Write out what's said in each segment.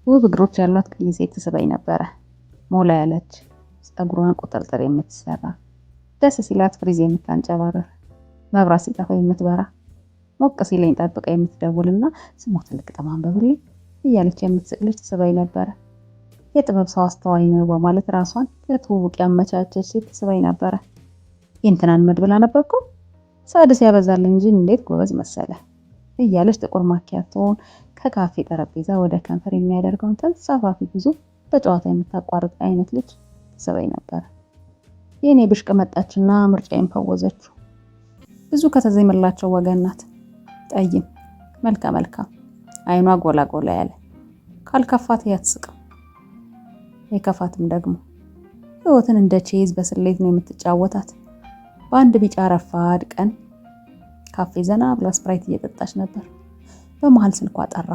ውብ እግሮች ያሏት ቀይ ሴት ትስበኝ ነበረ። ሞላ ያለች ጸጉሯን ቁጥርጥር የምትሰራ ደስ ሲላት ፍሪዝ የምታንጨባረር መብራት ሲጠፋ የምትበራ ሞቅ ሲለኝ ጠብቃ የምትደውልና ስሞትን ልቅጠም አንብብልኝ እያለች የምትስቅ ልጅ ትስበኝ ነበረ። የጥበብ ሰው አስተዋይ ነው በማለት ራሷን ለትውውቅ ያመቻቸች ሴት ትስበኝ ነበረ። የእንትናን መድብል አነበብከው? ሳድስ ያበዛል እንጂ እንዴት ጎበዝ መሰለ እያለች ጥቁር ማኪያቶውን ከካፌ ጠረጴዛ ወደ ከንፈር የሚያደርገውን ተንሳፋፊ ጉዞ በጨዋታ የምታቋርጥ አይነት ልጅ ትስበኝ ነበረ። የኔ ብሽቅ መጣችና ምርጫዬን ፈወዘችው። ብዙ ከተዘመላቸው ወገን ናት። ጠይም፣ መልከ መልካም፣ አይኗ ጎላ ጎላ ያለ፣ ካልከፋት ያትስቅም፣ የከፋትም ደግሞ ህይወትን እንደ ቼዝ በስሌት ነው የምትጫወታት። በአንድ ቢጫ ረፋድ ቀን ካፌ ዘና ብላ ስፕራይት እየጠጣች ነበር። በመሃል ስልኳ ጠራ።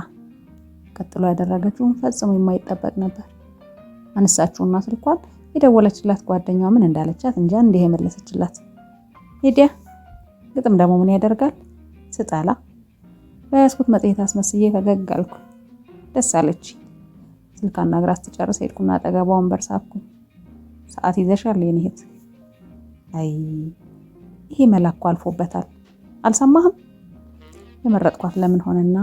ቀጥሎ ያደረገችውን ፈጽሞ የማይጠበቅ ነበር። አነሳችውና ስልኳን የደወለችላት ጓደኛዋ ምን እንዳለቻት እንጃ እንዲህ የመለሰችላት። ሄዲያ ግጥም ደግሞ ምን ያደርጋል ስጠላ በያዝኩት መጽሔት አስመስዬ ፈገግ አልኩ። ደስ አለች። ስልክ አናግራ ስትጨርስ ሄድኩና አጠገቧ ወንበር ሳብኩኝ። ሰዓት ይዘሻል የኔ እህት? አይ ይሄ መላኩ አልፎበታል። አልሰማህም? የመረጥኳት ለምን ሆነና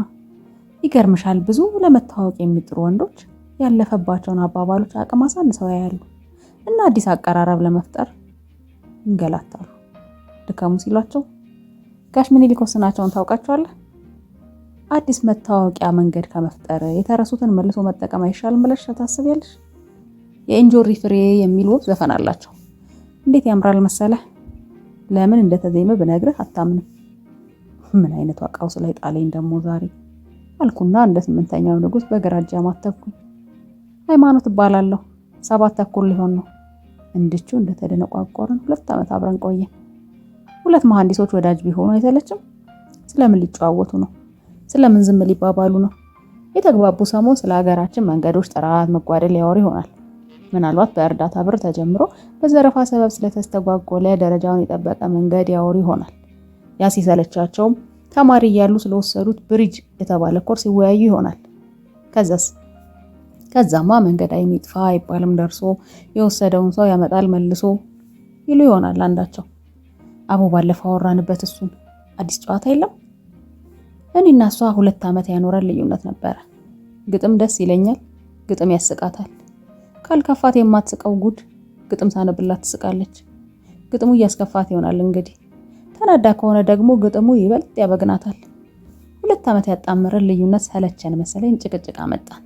ይገርምሻል፣ ብዙ ለመታወቅ የሚጥሩ ወንዶች ያለፈባቸውን አባባሎች አቅም አሳንሰው ያያሉ እና አዲስ አቀራረብ ለመፍጠር ይንገላታሉ። ድከሙ ሲሏቸው ጋሽ ምኒልክ ወስናቸውን ታውቃቸዋለህ? አዲስ መታወቂያ መንገድ ከመፍጠር የተረሱትን መልሶ መጠቀም አይሻልም ብለሽ ታስቢያለሽ? የእንጆሪ ፍሬ የሚል ውብ ዘፈን አላቸው። እንዴት ያምራል መሰለህ። ለምን እንደተዜመ ብነግርህ አታምንም። ምን አይነቱ ቀውስ ላይ ጣለኝ ደግሞ ዛሬ አልኩና እንደ ስምንተኛው ንጉስ በግራ እጄ አማተብኩኝ። ሃይማኖት እባላለሁ። 7 ተኩል ሊሆን ነው። እንድቹ እንደተደነቋቆርን 2 ዓመት አብረን ቆየን። 2 መሐንዲሶች ወዳጅ ቢሆኑ አይሰለችም? ስለምን ሊጨዋወቱ ነው? ስለምን ዝም ሊባባሉ ነው? የተግባቡ ሰሞን ስለ ሀገራችን መንገዶች ጥራት መጓደል ያወሩ ይሆናል። ምናልባት በእርዳታ ብር ተጀምሮ በዘረፋ ሰበብ ስለተስተጓጎለ ደረጃውን የጠበቀ መንገድ ያወሩ ይሆናል። ያ ሲሰለቻቸውም ተማሪ እያሉ ስለወሰዱት ብሪጅ የተባለ ኮርስ ይወያዩ ይሆናል። ከዛማ መንገድ አይኑ ይጥፋ አይባልም ደርሶ የወሰደውን ሰው ያመጣል መልሶ ይሉ ይሆናል አንዳቸው። አቦ ባለፈው አወራንበት እሱን አዲስ ጨዋታ የለም። እኔና እሷ 2 ዓመት ያኖረን ልዩነት ነበረ። ግጥም ደስ ይለኛል፣ ግጥም ያስቃታል። ካልከፋት የማትስቀው ጉድ ግጥም ሳነብላት ትስቃለች። ግጥሙ እያስከፋት ይሆናል እንግዲህ። ተናዳ ከሆነ ደግሞ ግጥሙ ይበልጥ ያበግናታል። 2 ዓመት ያጣመረን ልዩነት ሰለቸን መሰለኝ ጭቅጭቅ አመጣን።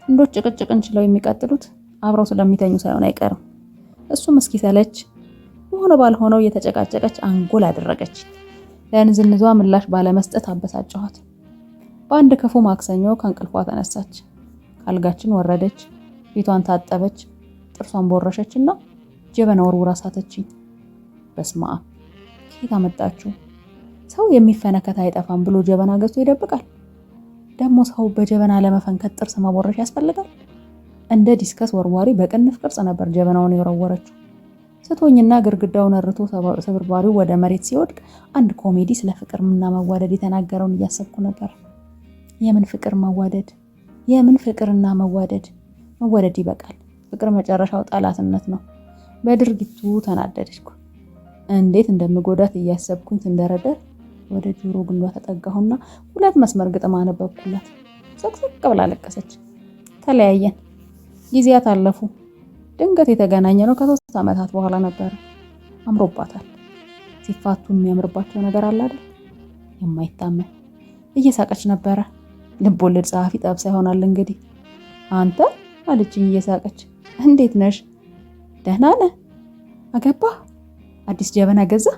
እንዶች ጭቅጭቅን ችለው የሚቀጥሉት አብረው ስለሚተኙ ሳይሆን አይቀርም። እሱም እስኪሰለች በሆነ ባልሆነው እየተጨቃጨቀች አንጎል አደረገች። ለንዝንዟ ምላሽ ባለመስጠት አበሳጨኋት። በአንድ ክፉ ማክሰኞ ከእንቅልፏ ተነሳች። ካልጋችን ወረደች፣ ፊቷን ታጠበች፣ ጥርሷን ቦረሸችና ጀበና ወርውራ ሳተችኝ። በስመ አብ ከየት አመጣችሁ? ሰው የሚፈነከት አይጠፋም ብሎ ጀበና ገዝቶ ይደብቃል። ደግሞ ሰው በጀበና ለመፈንከት ጥርስ መቦረሽ ያስፈልጋል? እንደ ዲስከስ ወርዋሪ በቅንፍ ቅርጽ ነበር ጀበናውን የወረወረችው። ስቶኝና ግርግዳውን እርቶ ስብርባሪው ወደ መሬት ሲወድቅ አንድ ኮሜዲ ስለ ፍቅርና መዋደድ የተናገረውን እያሰብኩ ነበር። የምን ፍቅር መዋደድ? የምን ፍቅርና መዋደድ? መዋደድ ይበቃል። ፍቅር መጨረሻው ጠላትነት ነው። በድርጊቱ ተናደድኩ። እንዴት እንደምጎዳት እያሰብኩኝ ስንደረደር ወደ ጆሮ ግንዷ ተጠጋሁና 2 መስመር ግጥም አነበብኩላት። ሰቅሰቅ ብላ ለቀሰች። ተለያየን። ጊዜያት አለፉ። ድንገት የተገናኘ ነው ከ3 ዓመታት በኋላ ነበር። አምሮባታል። ሲፋቱ የሚያምርባቸው ነገር አለ አይደል? የማይታመን። እየሳቀች ነበረ። ልብ ወለድ ጸሐፊ ጠብሳ ይሆናል እንግዲህ። አንተ አለችኝ እየሳቀች። እንዴት ነሽ? ደህና ነህ? አገባህ? አዲስ ጀበና ገዛ?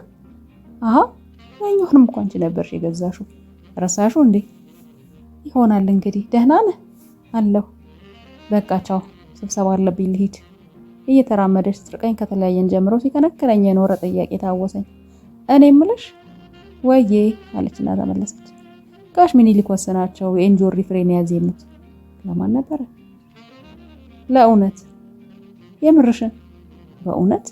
አሃ ያኛውንም እንኳን አንቺ ነበርሽ የገዛሽው። ረሳሽው እንዴ? ይሆናል እንግዲህ። ደህና ነህ? አለሁ። በቃ ቻው፣ ስብሰባ አለብኝ ልሂድ። እየተራመደች ስትርቀኝ ከተለያየን ጀምሮ ሲከነከረኝ የኖረ ጥያቄ ታወሰኝ። እኔ እምልሽ ወዬ አለችና ተመለሰች። ጋሽ ምኒልክ ወሰናቸው የእንጆሪ ፍሬን ያዜሙት ለማን ነበረ? ለእውነት? የምርሽን? በእውነት